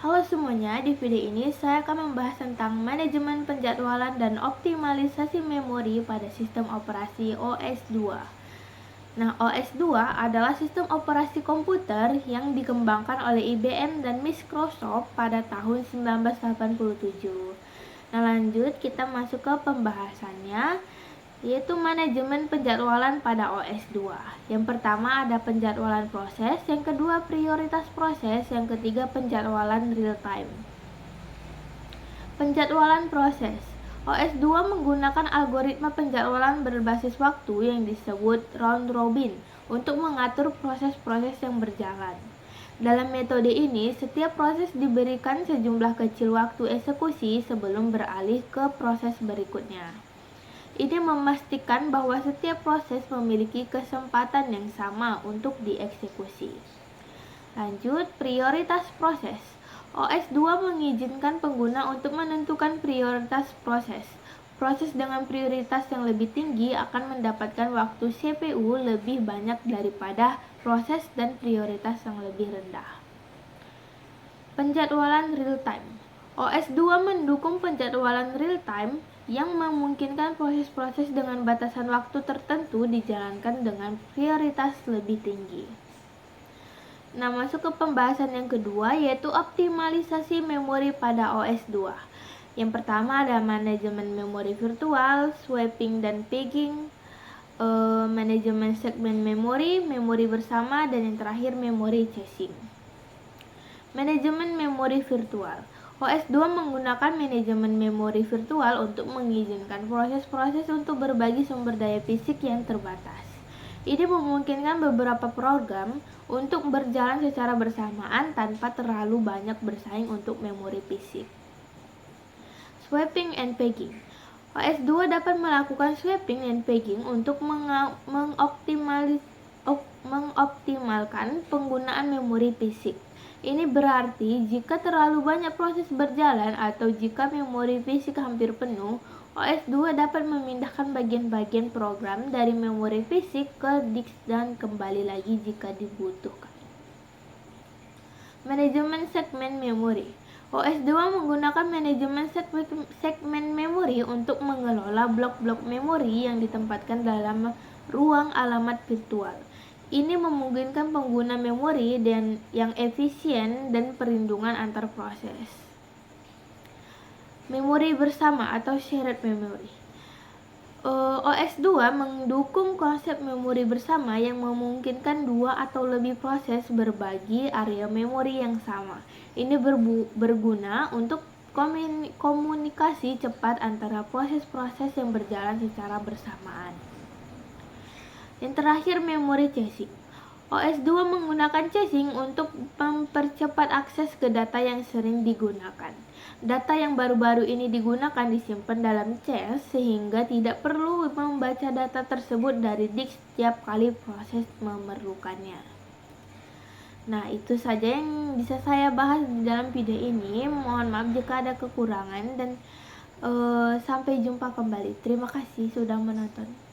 Halo semuanya, di video ini saya akan membahas tentang manajemen penjadwalan dan optimalisasi memori pada sistem operasi OS 2. Nah, OS 2 adalah sistem operasi komputer yang dikembangkan oleh IBM dan Microsoft pada tahun 1987. Nah, lanjut kita masuk ke pembahasannya, yaitu manajemen penjadwalan pada OS 2. Yang pertama ada penjadwalan proses, yang kedua prioritas proses, yang ketiga penjadwalan real time. Penjadwalan proses. OS 2 menggunakan algoritma penjadwalan berbasis waktu yang disebut round robin untuk mengatur proses-proses yang berjalan. Dalam metode ini, setiap proses diberikan sejumlah kecil waktu eksekusi sebelum beralih ke proses berikutnya. Ini memastikan bahwa setiap proses memiliki kesempatan yang sama untuk dieksekusi. Lanjut, prioritas proses. OS 2 mengizinkan pengguna untuk menentukan prioritas proses. Proses dengan prioritas yang lebih tinggi akan mendapatkan waktu CPU lebih banyak daripada proses dan prioritas yang lebih rendah. Penjadwalan real time. OS 2 mendukung penjadwalan real time yang memungkinkan proses-proses dengan batasan waktu tertentu dijalankan dengan prioritas lebih tinggi. Nah, masuk ke pembahasan yang kedua, yaitu optimalisasi memori pada OS 2. Yang pertama ada manajemen memori virtual, swapping dan pegging, manajemen segmen memori, memori bersama, dan yang terakhir memori caching. Manajemen memori virtual. OS 2 menggunakan manajemen memori virtual untuk mengizinkan proses-proses untuk berbagi sumber daya fisik yang terbatas. Ini memungkinkan beberapa program untuk berjalan secara bersamaan tanpa terlalu banyak bersaing untuk memori fisik. Swapping and pegging. OS 2 dapat melakukan swapping and pegging untuk mengoptimalkan penggunaan memori fisik. Ini berarti jika terlalu banyak proses berjalan atau jika memori fisik hampir penuh, OS 2 dapat memindahkan bagian-bagian program dari memori fisik ke disk dan kembali lagi jika dibutuhkan. Manajemen segmen memori. OS 2 menggunakan manajemen segmen memori untuk mengelola blok-blok memori yang ditempatkan dalam ruang alamat virtual. Ini memungkinkan pengguna memori yang efisien dan perlindungan antar proses. Memori bersama atau shared memory. OS 2 mendukung konsep memori bersama yang memungkinkan dua atau lebih proses berbagi area memori yang sama. Ini berguna untuk komunikasi cepat antara proses-proses yang berjalan secara bersamaan. Yang terakhir, memori caching. OS 2 menggunakan caching untuk mempercepat akses ke data yang sering digunakan. Data yang baru-baru ini digunakan disimpan dalam cache sehingga tidak perlu membaca data tersebut dari disk setiap kali proses memerlukannya. Nah, itu saja yang bisa saya bahas di dalam video ini. Mohon maaf jika ada kekurangan dan sampai jumpa kembali. Terima kasih sudah menonton.